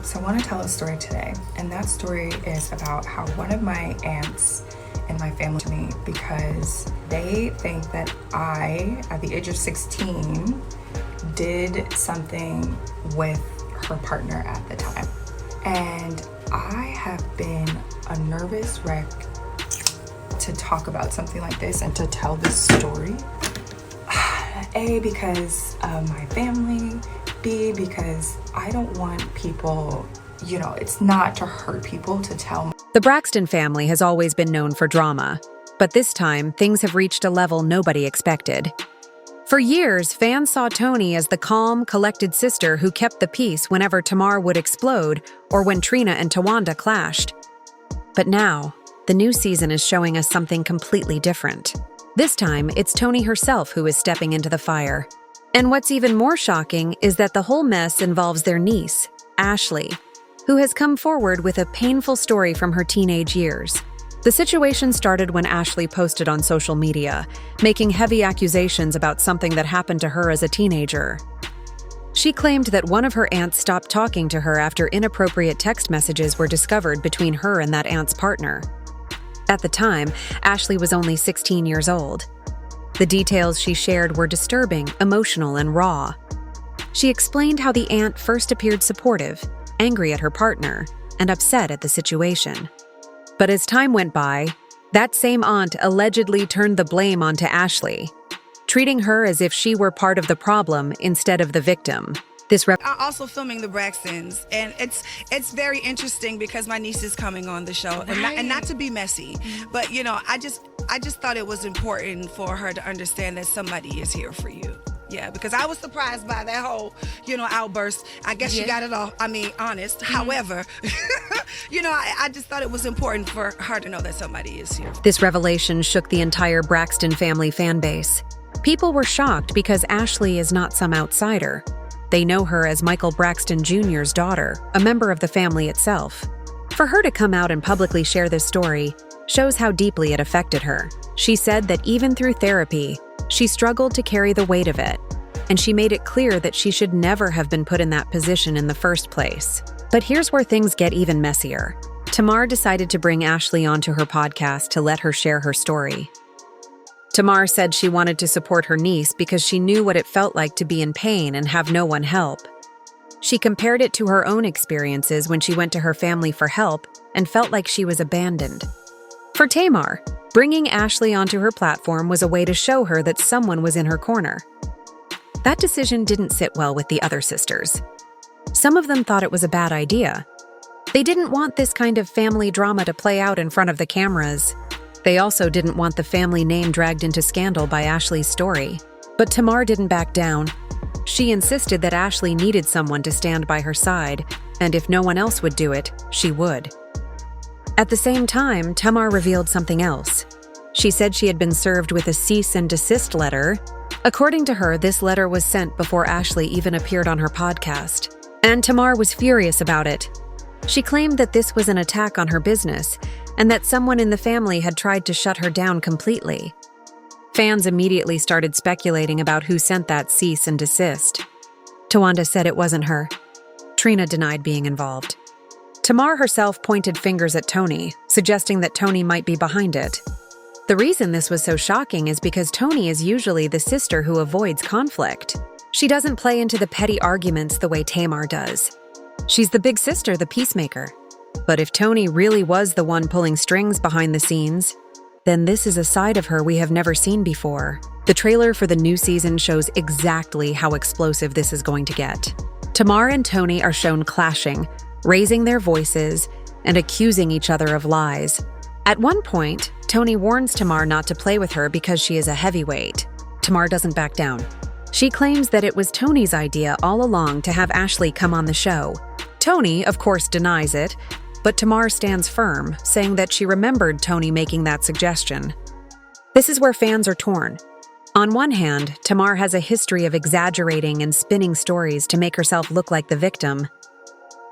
So I want to tell a story today, and that story is about how one of my aunts in my family to me because they think that I, at the age of 16, did something with her partner at the time. And I have been a nervous wreck to talk about something like this and to tell this story. A, because of my family. B, because I don't want people, it's not to hurt people to tell. The Braxton family has always been known for drama, but this time things have reached a level nobody expected. For years, fans saw Toni as the calm, collected sister who kept the peace whenever Tamar would explode or when Trina and Tawanda clashed. But now, the new season is showing us something completely different. This time, it's Toni herself who is stepping into the fire. And what's even more shocking is that the whole mess involves their niece, Ashley, who has come forward with a painful story from her teenage years. The situation started when Ashley posted on social media, making heavy accusations about something that happened to her as a teenager. She claimed that one of her aunts stopped talking to her after inappropriate text messages were discovered between her and that aunt's partner. At the time, Ashley was only 16 years old. The details she shared were disturbing, emotional, and raw. She explained how the aunt first appeared supportive, angry at her partner, and upset at the situation. But as time went by, that same aunt allegedly turned the blame onto Ashley, treating her as if she were part of the problem instead of the victim. I'm also filming the Braxtons, and it's very interesting because my niece is coming on the show, and not to be messy, but I just thought it was important for her to understand that somebody is here for you. Yeah, because I was surprised by that whole, outburst. I guess she got it all. Honest. Mm-hmm. However, I just thought it was important for her to know that somebody is here. This revelation shook the entire Braxton family fan base. People were shocked because Ashley is not some outsider. They know her as Michael Braxton Jr.'s daughter, a member of the family itself. For her to come out and publicly share this story shows how deeply it affected her. She said that even through therapy, she struggled to carry the weight of it, and she made it clear that she should never have been put in that position in the first place. But here's where things get even messier. Tamar decided to bring Ashley onto her podcast to let her share her story. Tamar said she wanted to support her niece because she knew what it felt like to be in pain and have no one help. She compared it to her own experiences when she went to her family for help and felt like she was abandoned. For Tamar, bringing Ashley onto her platform was a way to show her that someone was in her corner. That decision didn't sit well with the other sisters. Some of them thought it was a bad idea. They didn't want this kind of family drama to play out in front of the cameras. They also didn't want the family name dragged into scandal by Ashley's story. But Tamar didn't back down. She insisted that Ashley needed someone to stand by her side, and if no one else would do it, she would. At the same time, Tamar revealed something else. She said she had been served with a cease and desist letter. According to her, this letter was sent before Ashley even appeared on her podcast. And Tamar was furious about it. She claimed that this was an attack on her business, and that someone in the family had tried to shut her down completely. Fans immediately started speculating about who sent that cease and desist. Tawanda said it wasn't her. Trina denied being involved. Tamar herself pointed fingers at Toni, suggesting that Toni might be behind it. The reason this was so shocking is because Toni is usually the sister who avoids conflict. She doesn't play into the petty arguments the way Tamar does. She's the big sister, the peacemaker. But if Toni really was the one pulling strings behind the scenes, then this is a side of her we have never seen before. The trailer for the new season shows exactly how explosive this is going to get. Tamar and Toni are shown clashing, raising their voices, and accusing each other of lies. At one point, Toni warns Tamar not to play with her because she is a heavyweight. Tamar doesn't back down. She claims that it was Toni's idea all along to have Ashley come on the show. Toni, of course, denies it, but Tamar stands firm, saying that she remembered Toni making that suggestion. This is where fans are torn. On one hand, Tamar has a history of exaggerating and spinning stories to make herself look like the victim.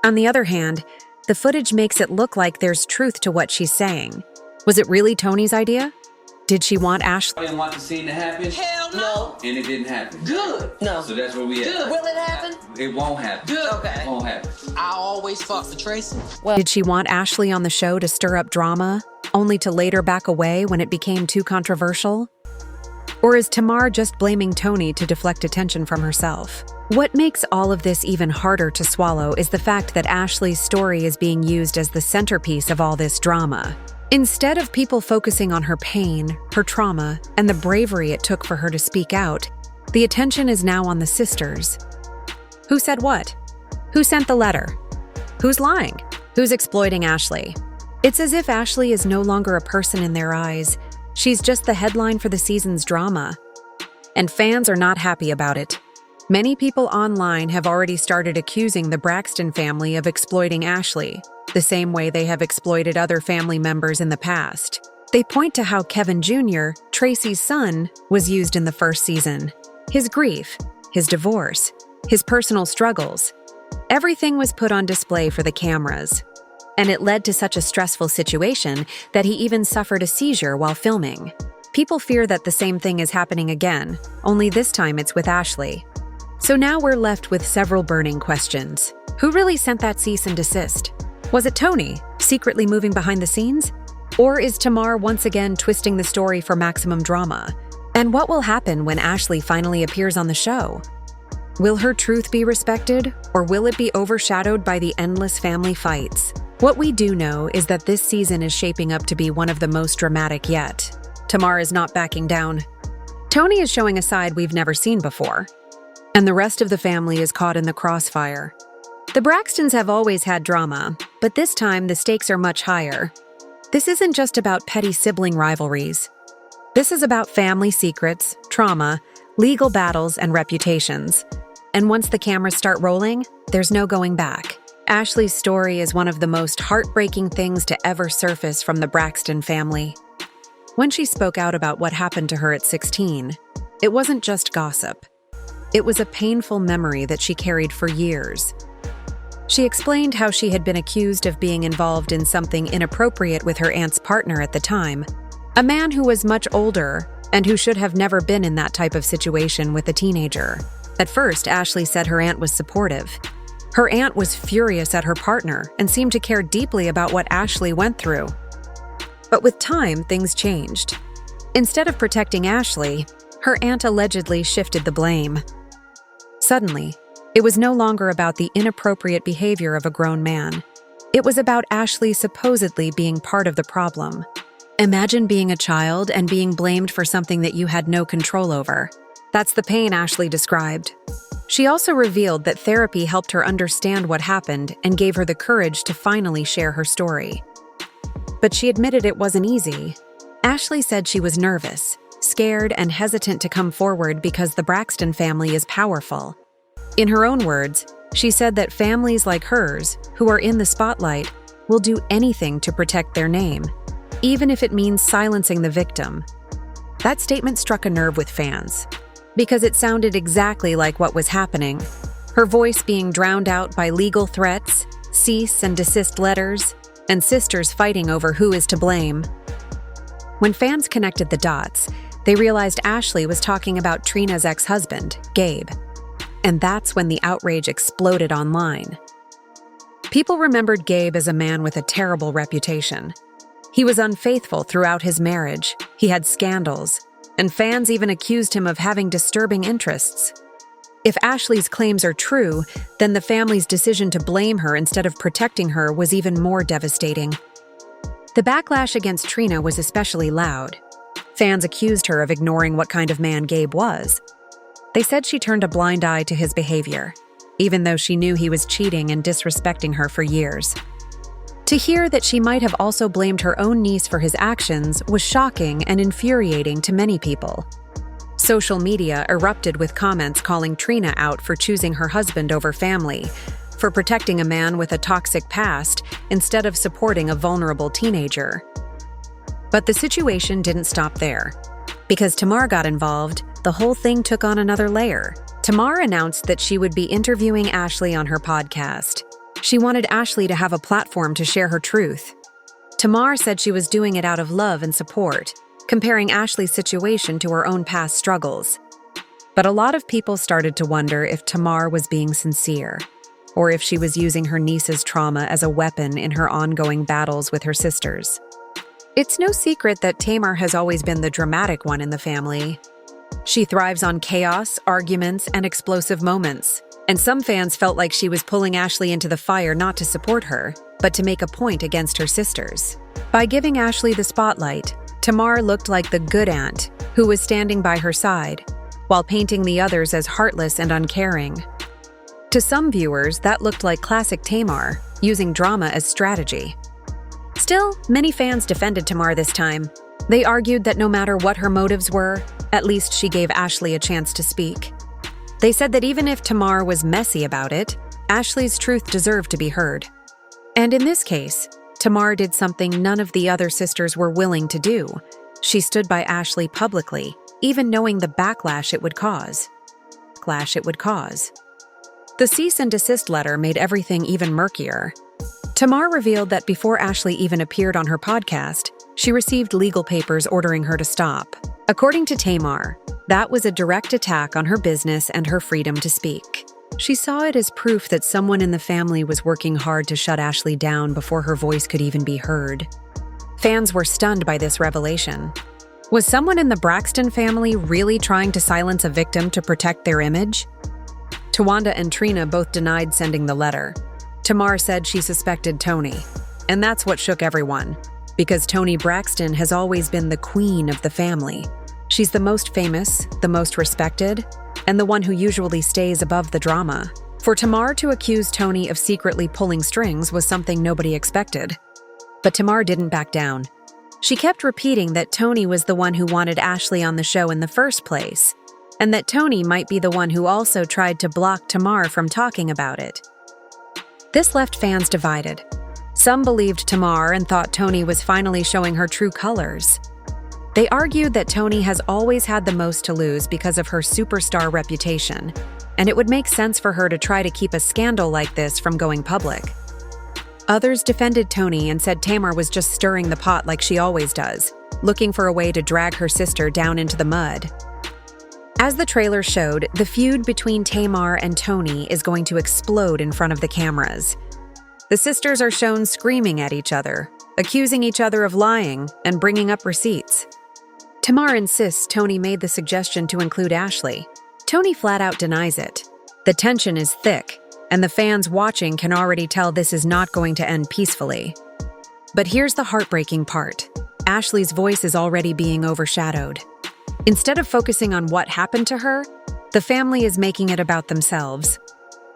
On the other hand, the footage makes it look like there's truth to what she's saying. Was it really Toni's idea? Did she want Ashley? I didn't want the scene to happen. Hell no. And it didn't happen. Good. No. So that's where we at. Good. Will it happen? It won't happen. Good. Okay. It won't happen. I always fought for Tracy. Did she want Ashley on the show to stir up drama, only to later back away when it became too controversial? Or is Tamar just blaming Toni to deflect attention from herself? What makes all of this even harder to swallow is the fact that Ashley's story is being used as the centerpiece of all this drama. Instead of people focusing on her pain, her trauma, and the bravery it took for her to speak out, the attention is now on the sisters. Who said what? Who sent the letter? Who's lying? Who's exploiting Ashley? It's as if Ashley is no longer a person in their eyes. She's just the headline for the season's drama. And fans are not happy about it. Many people online have already started accusing the Braxton family of exploiting Ashley, the same way they have exploited other family members in the past. They point to how Kevin Jr., Tracy's son, was used in the first season. His grief, his divorce, his personal struggles. Everything was put on display for the cameras. And it led to such a stressful situation that he even suffered a seizure while filming. People fear that the same thing is happening again, only this time it's with Ashley. So now we're left with several burning questions. Who really sent that cease and desist? Was it Toni, secretly moving behind the scenes? Or is Tamar once again twisting the story for maximum drama? And what will happen when Ashley finally appears on the show? Will her truth be respected, or will it be overshadowed by the endless family fights? What we do know is that this season is shaping up to be one of the most dramatic yet. Tamar is not backing down. Toni is showing a side we've never seen before. And the rest of the family is caught in the crossfire. The Braxtons have always had drama, but this time the stakes are much higher. This isn't just about petty sibling rivalries. This is about family secrets, trauma, legal battles, and reputations. And once the cameras start rolling, there's no going back. Ashley's story is one of the most heartbreaking things to ever surface from the Braxton family. When she spoke out about what happened to her at 16, it wasn't just gossip. It was a painful memory that she carried for years. She explained how she had been accused of being involved in something inappropriate with her aunt's partner at the time, a man who was much older and who should have never been in that type of situation with a teenager. At first, Ashley said her aunt was supportive. Her aunt was furious at her partner and seemed to care deeply about what Ashley went through. But with time, things changed. Instead of protecting Ashley, her aunt allegedly shifted the blame. Suddenly, it was no longer about the inappropriate behavior of a grown man. It was about Ashley supposedly being part of the problem. Imagine being a child and being blamed for something that you had no control over. That's the pain Ashley described. She also revealed that therapy helped her understand what happened and gave her the courage to finally share her story. But she admitted it wasn't easy. Ashley said she was nervous, scared, and hesitant to come forward because the Braxton family is powerful. In her own words, she said that families like hers, who are in the spotlight, will do anything to protect their name, even if it means silencing the victim. That statement struck a nerve with fans, because it sounded exactly like what was happening. Her voice being drowned out by legal threats, cease and desist letters, and sisters fighting over who is to blame. When fans connected the dots, they realized Ashley was talking about Trina's ex-husband, Gabe. And that's when the outrage exploded online. People remembered Gabe as a man with a terrible reputation. He was unfaithful throughout his marriage, he had scandals, and fans even accused him of having disturbing interests. If Ashley's claims are true, then the family's decision to blame her instead of protecting her was even more devastating. The backlash against Trina was especially loud. Fans accused her of ignoring what kind of man Gabe was. They said she turned a blind eye to his behavior, even though she knew he was cheating and disrespecting her for years. To hear that she might have also blamed her own niece for his actions was shocking and infuriating to many people. Social media erupted with comments calling Trina out for choosing her husband over family, for protecting a man with a toxic past instead of supporting a vulnerable teenager. But the situation didn't stop there. Because Tamar got involved, the whole thing took on another layer. Tamar announced that she would be interviewing Ashley on her podcast. She wanted Ashley to have a platform to share her truth. Tamar said she was doing it out of love and support, comparing Ashley's situation to her own past struggles. But a lot of people started to wonder if Tamar was being sincere, or if she was using her niece's trauma as a weapon in her ongoing battles with her sisters. It's no secret that Tamar has always been the dramatic one in the family. She thrives on chaos, arguments, and explosive moments, and some fans felt like she was pulling Ashley into the fire not to support her, but to make a point against her sisters. By giving Ashley the spotlight, Tamar looked like the good aunt who was standing by her side, while painting the others as heartless and uncaring. To some viewers, that looked like classic Tamar, using drama as strategy. Still, many fans defended Tamar this time. They argued that no matter what her motives were, at least she gave Ashley a chance to speak. They said that even if Tamar was messy about it, Ashley's truth deserved to be heard. And in this case, Tamar did something none of the other sisters were willing to do. She stood by Ashley publicly, even knowing the backlash it would cause. The cease and desist letter made everything even murkier. Tamar revealed that before Ashley even appeared on her podcast, she received legal papers ordering her to stop. According to Tamar, that was a direct attack on her business and her freedom to speak. She saw it as proof that someone in the family was working hard to shut Ashley down before her voice could even be heard. Fans were stunned by this revelation. Was someone in the Braxton family really trying to silence a victim to protect their image? Tawanda and Trina both denied sending the letter. Tamar said she suspected Toni, and that's what shook everyone, because Toni Braxton has always been the queen of the family. She's the most famous, the most respected, and the one who usually stays above the drama. For Tamar to accuse Toni of secretly pulling strings was something nobody expected. But Tamar didn't back down. She kept repeating that Toni was the one who wanted Ashley on the show in the first place, and that Toni might be the one who also tried to block Tamar from talking about it. This left fans divided. Some believed Tamar and thought Toni was finally showing her true colors. They argued that Toni has always had the most to lose because of her superstar reputation, and it would make sense for her to try to keep a scandal like this from going public. Others defended Toni and said Tamar was just stirring the pot like she always does, looking for a way to drag her sister down into the mud. As the trailer showed, the feud between Tamar and Toni is going to explode in front of the cameras. The sisters are shown screaming at each other, accusing each other of lying, and bringing up receipts. Tamar insists Toni made the suggestion to include Ashley. Toni flat out denies it. The tension is thick, and the fans watching can already tell this is not going to end peacefully. But here's the heartbreaking part. Ashley's voice is already being overshadowed. Instead of focusing on what happened to her, the family is making it about themselves.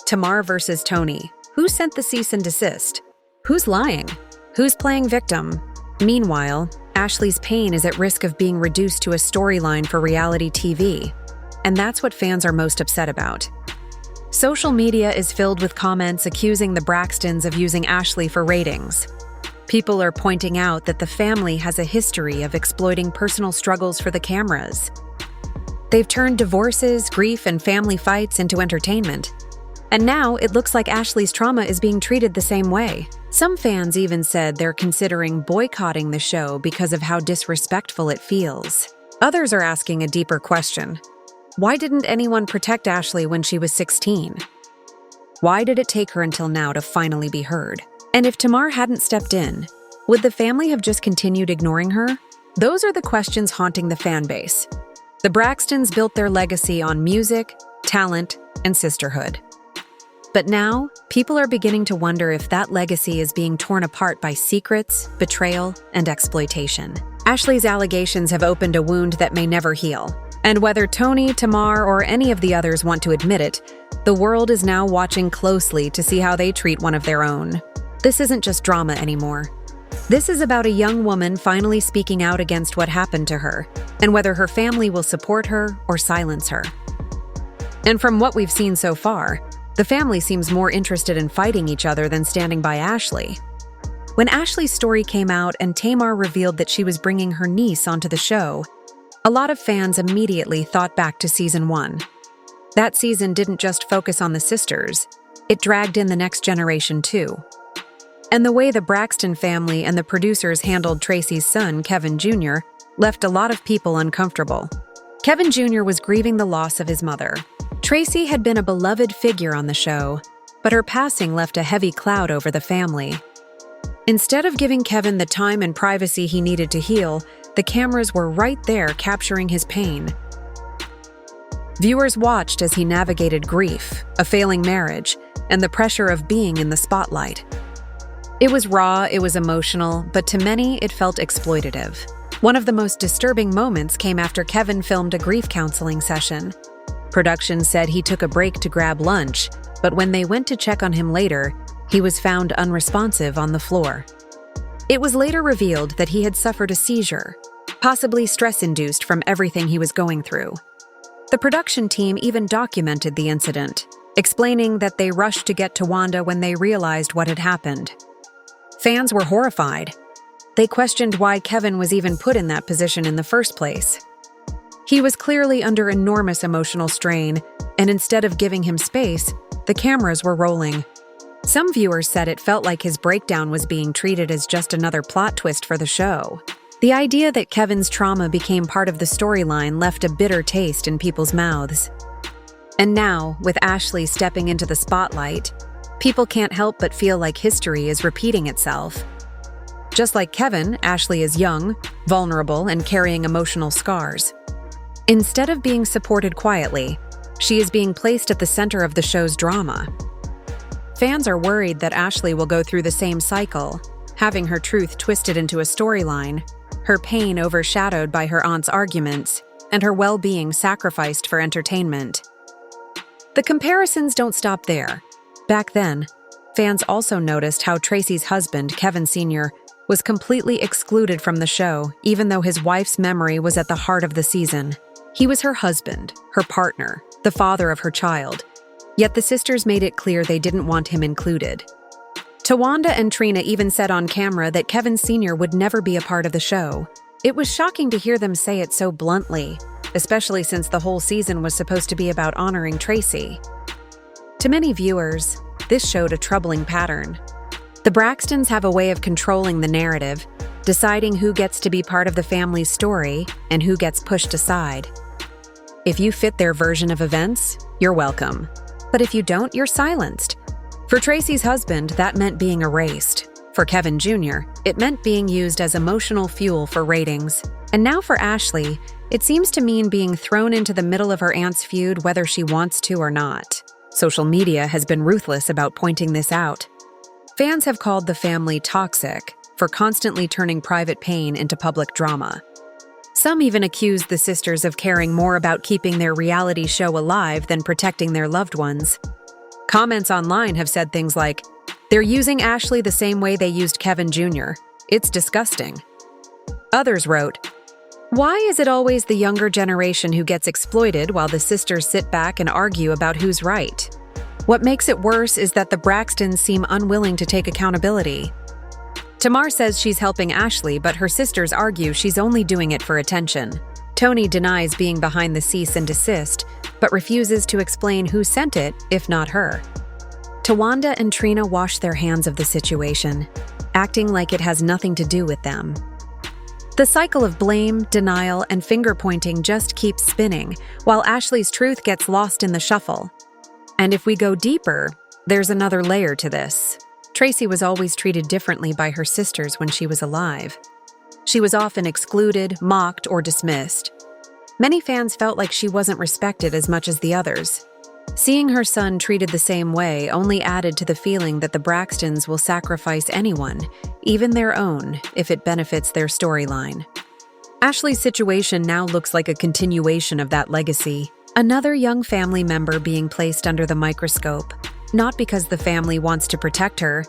Tamar versus Toni. Who sent the cease and desist? Who's lying? Who's playing victim? Meanwhile, Ashley's pain is at risk of being reduced to a storyline for reality TV, and that's what fans are most upset about. Social media is filled with comments accusing the Braxtons of using Ashley for ratings. People are pointing out that the family has a history of exploiting personal struggles for the cameras. They've turned divorces, grief, and family fights into entertainment. And now it looks like Ashley's trauma is being treated the same way. Some fans even said they're considering boycotting the show because of how disrespectful it feels. Others are asking a deeper question. Why didn't anyone protect Ashley when she was 16? Why did it take her until now to finally be heard? And if Tamar hadn't stepped in, would the family have just continued ignoring her? Those are the questions haunting the fan base. The Braxtons built their legacy on music, talent, and sisterhood. But now, people are beginning to wonder if that legacy is being torn apart by secrets, betrayal, and exploitation. Ashley's allegations have opened a wound that may never heal. And whether Toni, Tamar, or any of the others want to admit it, the world is now watching closely to see how they treat one of their own. This isn't just drama anymore. This is about a young woman finally speaking out against what happened to her, and whether her family will support her or silence her. And from what we've seen so far, the family seems more interested in fighting each other than standing by Ashley. When Ashley's story came out and Tamar revealed that she was bringing her niece onto the show, a lot of fans immediately thought back to season 1. That season didn't just focus on the sisters, it dragged in the next generation too. And the way the Braxton family and the producers handled Tracy's son, Kevin Jr., left a lot of people uncomfortable. Kevin Jr. was grieving the loss of his mother. Tracy had been a beloved figure on the show, but her passing left a heavy cloud over the family. Instead of giving Kevin the time and privacy he needed to heal, the cameras were right there capturing his pain. Viewers watched as he navigated grief, a failing marriage, and the pressure of being in the spotlight. It was raw, it was emotional, but to many it felt exploitative. One of the most disturbing moments came after Kevin filmed a grief counseling session. Production said he took a break to grab lunch, but when they went to check on him later, he was found unresponsive on the floor. It was later revealed that he had suffered a seizure, possibly stress-induced from everything he was going through. The production team even documented the incident, explaining that they rushed to get to Wanda when they realized what had happened. Fans were horrified. They questioned why Kevin was even put in that position in the first place. He was clearly under enormous emotional strain, and instead of giving him space, the cameras were rolling. Some viewers said it felt like his breakdown was being treated as just another plot twist for the show. The idea that Kevin's trauma became part of the storyline left a bitter taste in people's mouths. And now, with Ashley stepping into the spotlight, people can't help but feel like history is repeating itself. Just like Kevin, Ashley is young, vulnerable, and carrying emotional scars. Instead of being supported quietly, she is being placed at the center of the show's drama. Fans are worried that Ashley will go through the same cycle, having her truth twisted into a storyline, her pain overshadowed by her aunt's arguments, and her well-being sacrificed for entertainment. The comparisons don't stop there. Back then, fans also noticed how Tracy's husband, Kevin Sr., was completely excluded from the show, even though his wife's memory was at the heart of the season. He was her husband, her partner, the father of her child. Yet the sisters made it clear they didn't want him included. Tawanda and Trina even said on camera that Kevin Sr. would never be a part of the show. It was shocking to hear them say it so bluntly, especially since the whole season was supposed to be about honoring Tracy. To many viewers, this showed a troubling pattern. The Braxtons have a way of controlling the narrative, deciding who gets to be part of the family's story and who gets pushed aside. If you fit their version of events, you're welcome. But if you don't, you're silenced. For Tracy's husband, that meant being erased. For Kevin Jr., it meant being used as emotional fuel for ratings. And now for Ashley, it seems to mean being thrown into the middle of her aunt's feud whether she wants to or not. Social media has been ruthless about pointing this out. Fans have called the family toxic for constantly turning private pain into public drama. Some even accused the sisters of caring more about keeping their reality show alive than protecting their loved ones. Comments online have said things like, "They're using Ashley the same way they used Kevin Jr. It's disgusting." Others wrote, "Why is it always the younger generation who gets exploited while the sisters sit back and argue about who's right? What makes it worse is that the Braxtons seem unwilling to take accountability." Tamar says she's helping Ashley, but her sisters argue she's only doing it for attention. Toni denies being behind the cease and desist, but refuses to explain who sent it, if not her. Tawanda and Trina wash their hands of the situation, acting like it has nothing to do with them. The cycle of blame, denial, and finger-pointing just keeps spinning, while Ashley's truth gets lost in the shuffle. And if we go deeper, there's another layer to this. Tracy was always treated differently by her sisters when she was alive. She was often excluded, mocked, or dismissed. Many fans felt like she wasn't respected as much as the others. Seeing her son treated the same way only added to the feeling that the Braxtons will sacrifice anyone, even their own, if it benefits their storyline. Ashley's situation now looks like a continuation of that legacy. Another young family member being placed under the microscope, not because the family wants to protect her,